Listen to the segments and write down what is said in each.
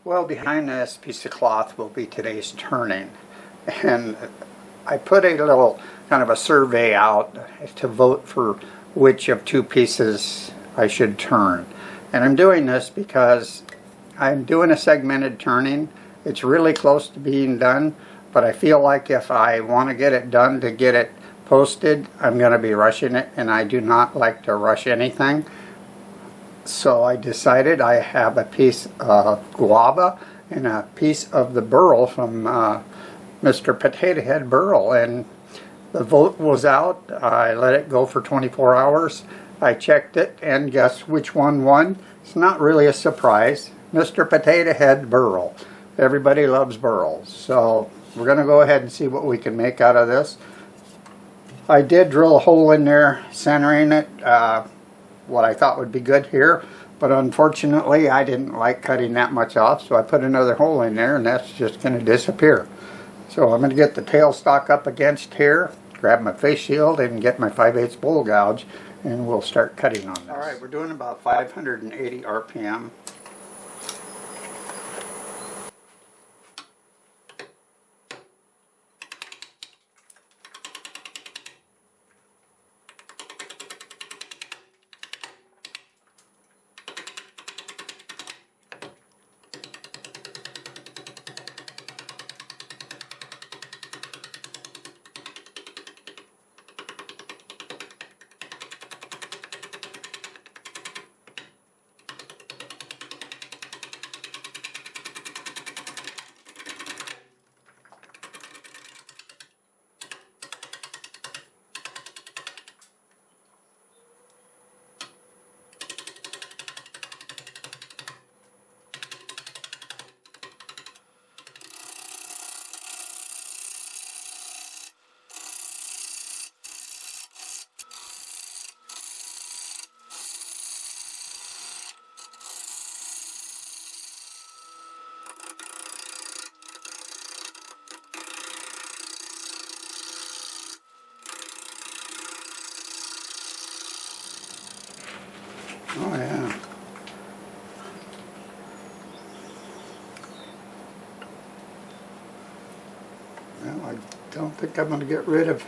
Well, behind this piece of cloth will be today's turning, and I put a little kind of a survey out to vote for which of two pieces I should turn. And I'm doing this because I'm doing a segmented turning. It's really close to being done, but I feel like if I want to get it done to get it posted, I'm going to be rushing it, and I do not like to rush anything. So I decided I have a piece of Guave and a piece of the Burl from Mr. Potato Head Burl, and the vote was out. I let it go for 24 hours. I checked it, and guess which one won? It's not really a surprise. Mr. Potato Head Burl. Everybody loves Burl. So we're going to go ahead and see what we can make out of this. I did drill a hole in there, centering it, what I thought would be good here, but unfortunately I didn't like cutting that much off, so I put another hole in there, and that's just going to disappear. So I'm going to get the tailstock up against here, grab my face shield, and get my 5/8 bowl gouge, and we'll start cutting on this. Alright, we're doing about 580 RPM. Oh yeah. Well, I don't think I'm going to get rid of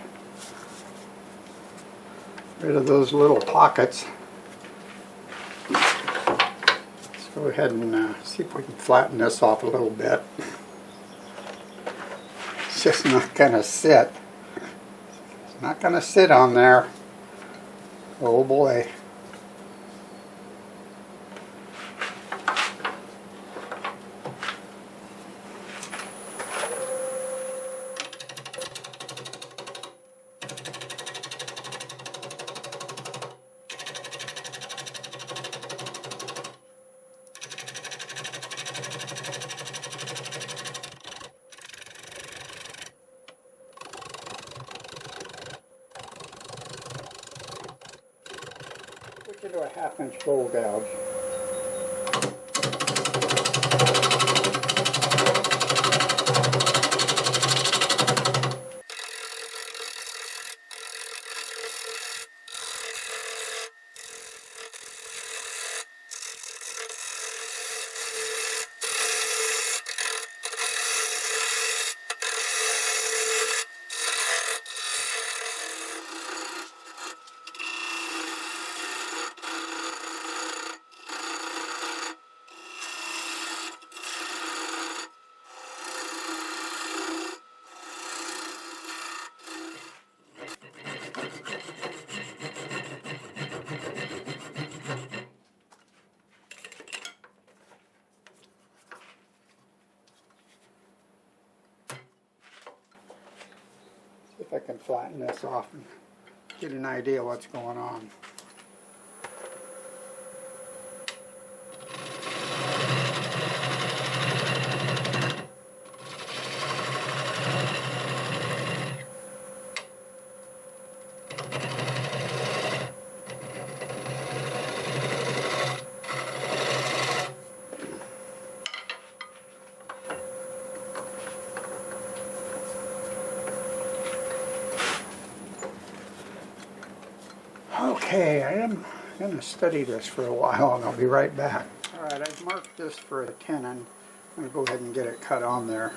those little pockets. Let's go ahead and see if we can flatten this off a little bit. It's just not going to sit. It's not going to sit on there. Oh boy. Into a 1/2 inch bowl gouge. If I can flatten this off and get an idea what's going on. Okay, I am going to study this for a while, and I'll be right back. Alright, I've marked this for a tenon, I'll go ahead and get it cut on there.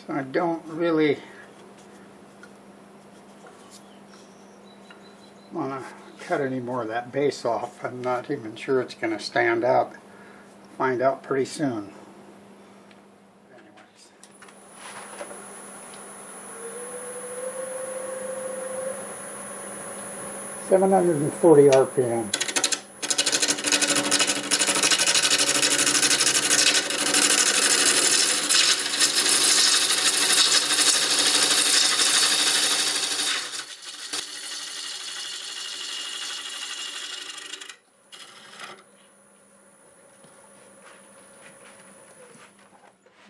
So I don't really want to cut any more of that base off. I'm not even sure it's going to stand out. Find out pretty soon. Anyways. 740 RPM.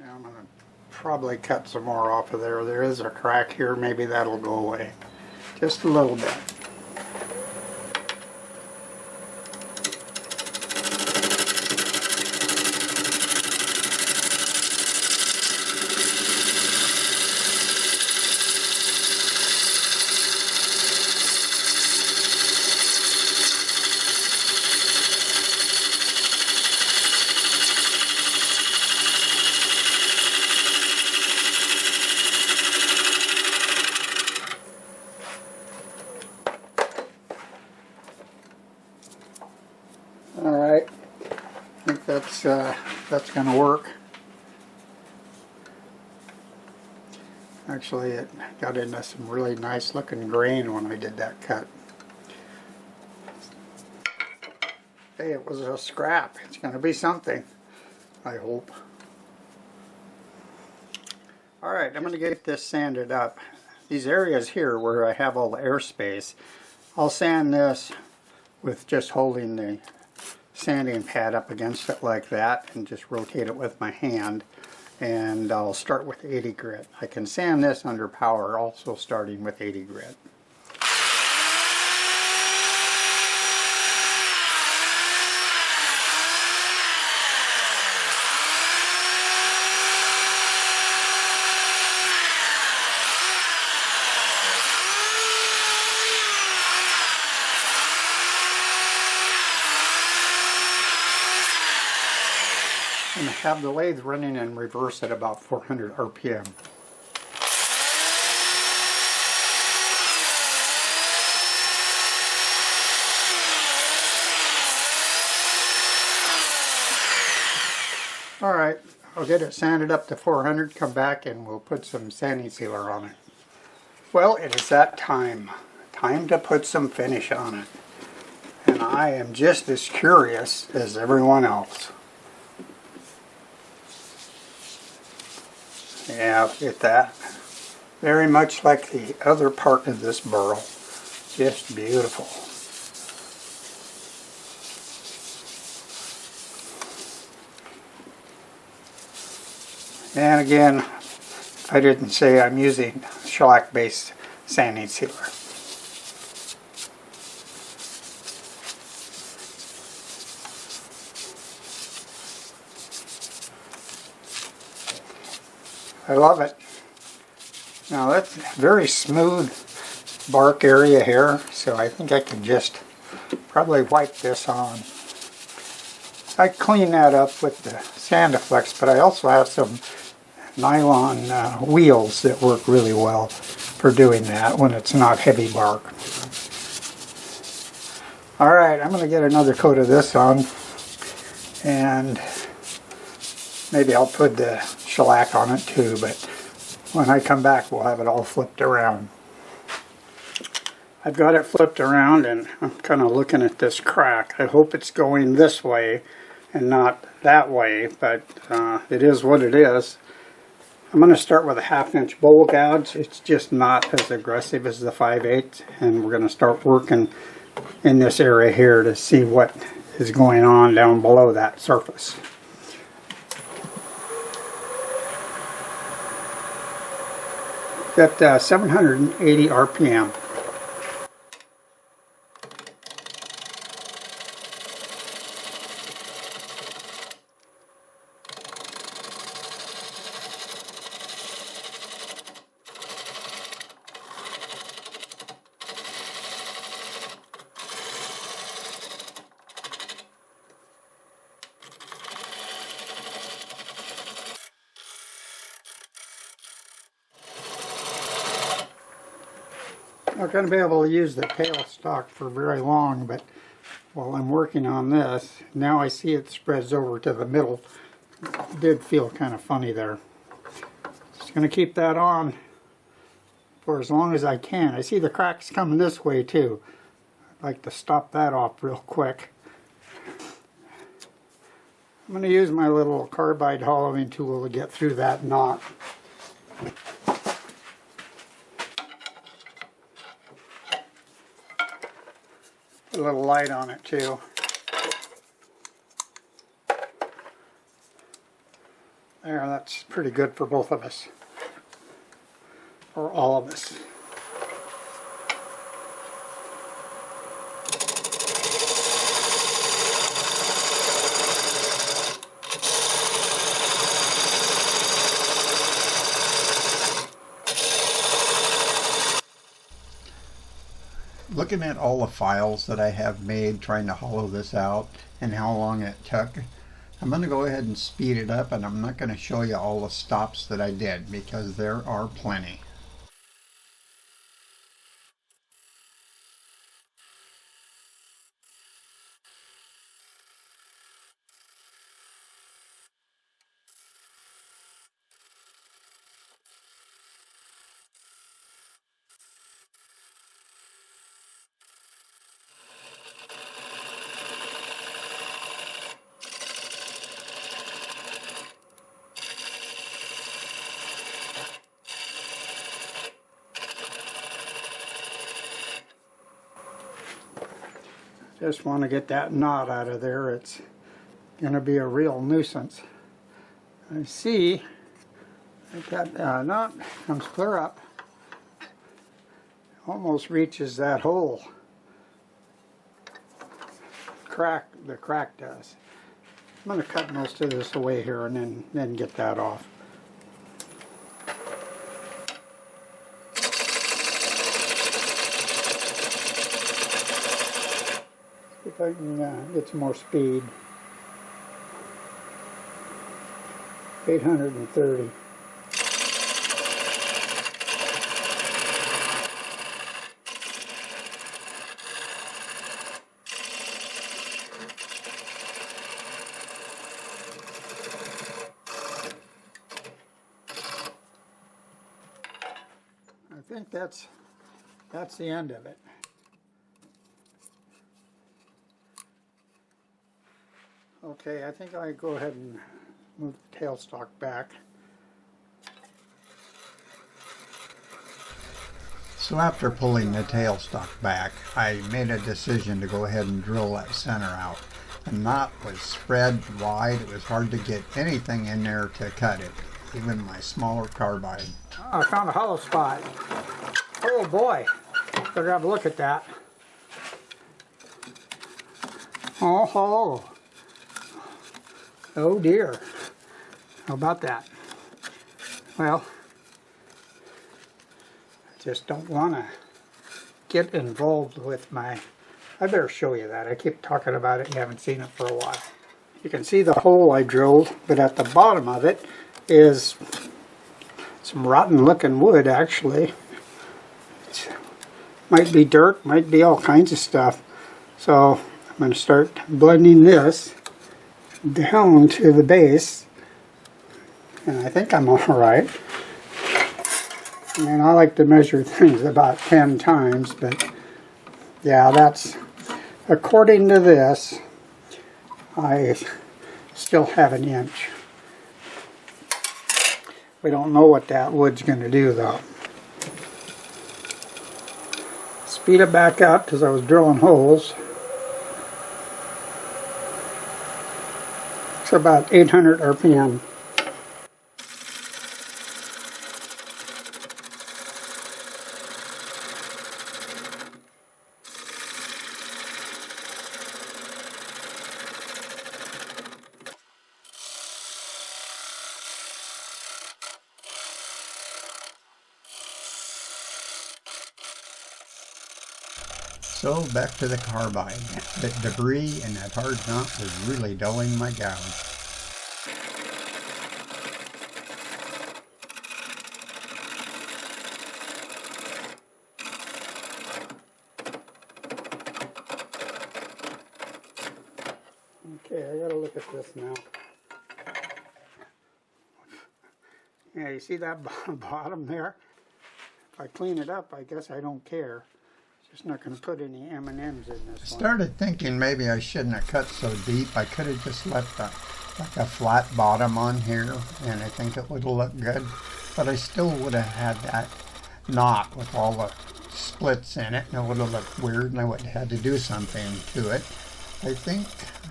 I'm going to probably cut some more off of there. There is a crack here. Maybe that'll go away. Just a little bit. Alright, I think that's going to work. Actually, it got into some really nice looking grain when I did that cut. Hey, it was a scrap. It's going to be something, I hope. Alright, I'm going to get this sanded up. These areas here where I have all the airspace, I'll sand this with just holding the sanding pad up against it like that and just rotate it with my hand, and I'll start with 80 grit. I can sand this under power also starting with 80 grit. And have the lathe running in reverse at about 400 RPM. Alright, I'll get it sanded up to 400, come back and we'll put some sanding sealer on it. Well, it is that time. Time to put some finish on it. And I am just as curious as everyone else. Yeah, look at that. Very much like the other part of this burl. Just beautiful. And again, I didn't say I'm using shellac-based sanding sealer. I love it. Now that's very smooth bark area here, so I think I can just probably wipe this on. I clean that up with the Sandiflex, but I also have some nylon wheels that work really well for doing that when it's not heavy bark. Alright, I'm going to get another coat of this on, and maybe I'll put the shellac on it too, but when I come back we'll have it all flipped around. I've got it flipped around and I'm kind of looking at this crack. I hope it's going this way and not that way, but it is what it is. I'm going to start with a 1/2 inch bowl gouge. It's just not as aggressive as the 5/8, and we're going to start working in this area here to see what is going on down below that surface. Got 780 RPM. Not going to be able to use the tailstock for very long, but while I'm working on this, now I see it spreads over to the middle. It did feel kind of funny there. Just going to keep that on for as long as I can. I see the cracks coming this way too. I'd like to stop that off real quick. I'm going to use my little carbide hollowing tool to get through that knot. A little light on it too. There, that's pretty good for both of us. Or all of us. Looking at all the files that I have made trying to hollow this out and how long it took, I'm going to go ahead and speed it up, and I'm not going to show you all the stops that I did because there are plenty. Just want to get that knot out of there. It's going to be a real nuisance. I see that knot comes clear up. Almost reaches that hole. The crack does. I'm going to cut most of this away here and then get that off. If I can get some more speed. 830. I think that's the end of it. Okay, I think I go ahead and move the tailstock back. So after pulling the tailstock back, I made a decision to go ahead and drill that center out. The knot was spread wide. It was hard to get anything in there to cut it, even my smaller carbide. Oh, I found a hollow spot. Oh boy, better have a look at that. Oh. Oh dear. How about that? Well, I just don't want to get involved with my... I better show you that. I keep talking about it. You haven't seen it for a while. You can see the hole I drilled, but at the bottom of it is some rotten looking wood actually. It might be dirt, might be all kinds of stuff. So I'm going to start blending this down to the base, and I think I'm alright. I mean, I like to measure things about 10 times, but yeah, that's, according to this, I still have an inch. We don't know what that wood's going to do though. Speed it back up because I was drilling holes. It's about 800 RPM. So back to the carbide. The debris and that hard nut was really dulling my gouge. Okay, I gotta look at this now. Yeah, you see that bottom there? If I clean it up, I guess I don't care. Just not going to put any M&Ms in this one. I started thinking maybe I shouldn't have cut so deep. I could have just left like a flat bottom on here, and I think it would have looked good. But I still would have had that knot with all the splits in it, and it would have looked weird, and I would have had to do something to it. I think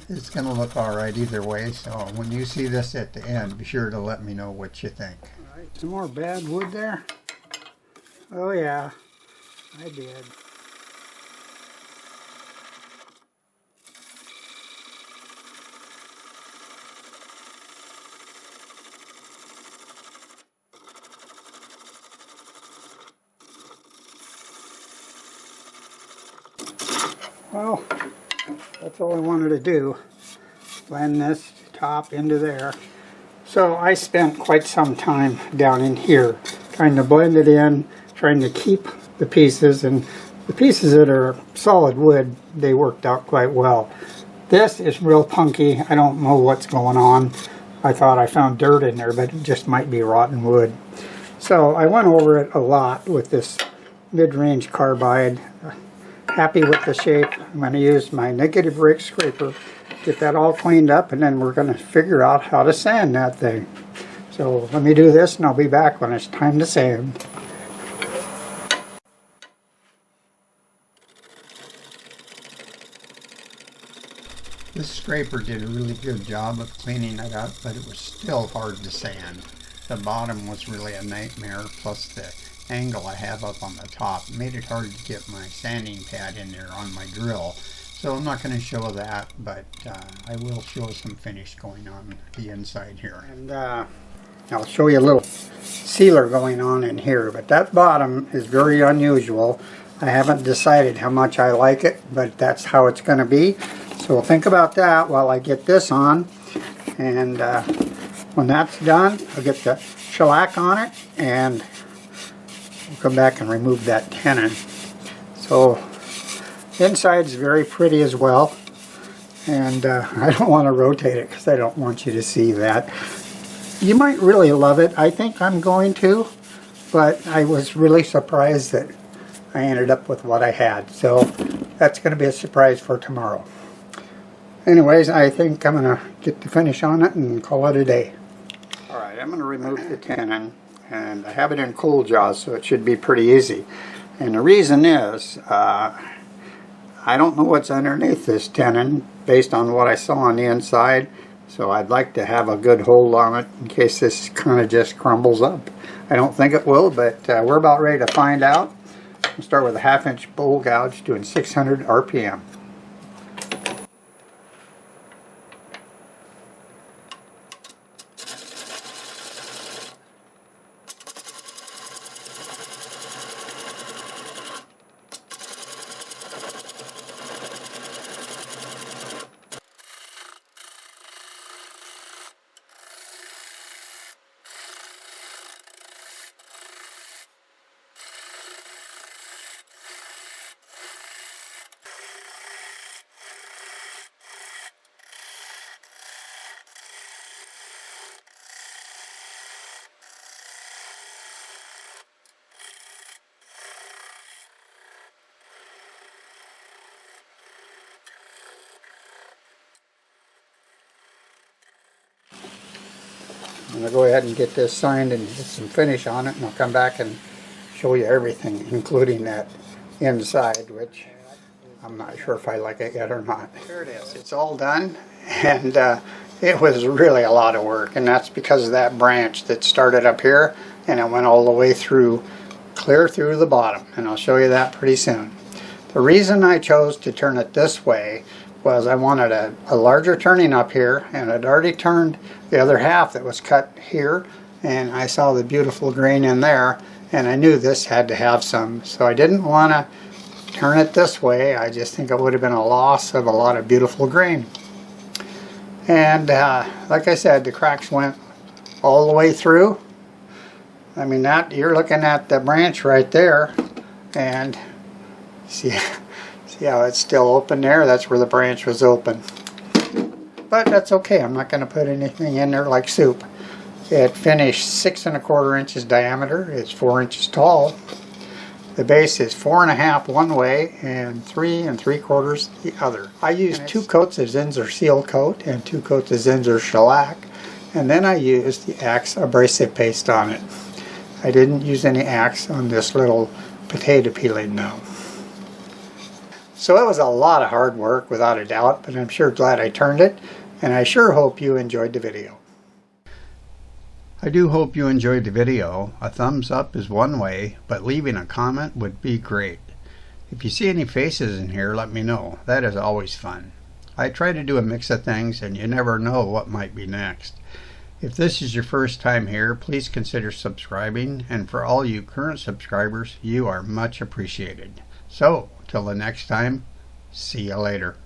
it's going to look all right either way, so when you see this at the end, be sure to let me know what you think. All right, some more bad wood there. Oh yeah, I did. Well, that's all I wanted to do. Blend this top into there. So I spent quite some time down in here trying to blend it in, trying to keep the pieces, and the pieces that are solid wood, they worked out quite well. This is real punky. I don't know what's going on. I thought I found dirt in there, but it just might be rotten wood. So I went over it a lot with this mid-range carbide. Happy with the shape. I'm going to use my negative rake scraper, get that all cleaned up, and then we're going to figure out how to sand that thing. So let me do this and I'll be back when it's time to sand. This scraper did a really good job of cleaning it up, but it was still hard to sand. The bottom was really a nightmare, plus the angle I have up on the top made it hard to get my sanding pad in there on my drill. So I'm not going to show that, but I will show some finish going on the inside here. And I'll show you a little sealer going on in here, but that bottom is very unusual. I haven't decided how much I like it, but that's how it's going to be. So we'll think about that while I get this on, and when that's done, I'll get the shellac on it, and we'll come back and remove that tenon. So inside is very pretty as well, and I don't want to rotate it because I don't want you to see that. You might really love it. I think I'm going to, but I was really surprised that I ended up with what I had. So that's going to be a surprise for tomorrow. Anyways, I think I'm going to get the finish on it and call it a day. Alright, I'm going to remove the tenon, and I have it in cool jaws, so it should be pretty easy. And the reason is, I don't know what's underneath this tenon based on what I saw on the inside, so I'd like to have a good hold on it in case this kind of just crumbles up. I don't think it will, but we're about ready to find out. We'll start with a 1/2-inch bowl gouge doing 600 RPM. I'm going to go ahead and get this signed and get some finish on it, and I'll come back and show you everything, including that inside, which I'm not sure if I like it yet or not. Here it is. It's all done, and it was really a lot of work, and that's because of that branch that started up here, and it went all the way through, clear through the bottom, and I'll show you that pretty soon. The reason I chose to turn it this way was I wanted a larger turning up here, and I'd already turned the other half that was cut here, and I saw the beautiful grain in there, and I knew this had to have some, so I didn't want to turn it this way, I just think it would have been a loss of a lot of beautiful grain. And like I said, the cracks went all the way through. I mean, that you're looking at the branch right there, and see how it's still open there? That's where the branch was open. But that's okay. I'm not going to put anything in there like soup. It finished 6 1/4 inches diameter. It's 4 inches tall. The base is 4 1/2 one way and 3 3/4 the other. I used 2 coats of Zinsser seal coat and 2 coats of Zinsser shellac, and then I used the Axe abrasive paste on it. I didn't use any Axe on this little potato peeling now. So it was a lot of hard work without a doubt, but I'm sure glad I turned it, and I sure hope you enjoyed the video. I do hope you enjoyed the video. A thumbs up is one way, but leaving a comment would be great. If you see any faces in here, let me know. That is always fun. I try to do a mix of things, and you never know what might be next. If this is your first time here, please consider subscribing, and for all you current subscribers, you are much appreciated. So, till the next time, see you later.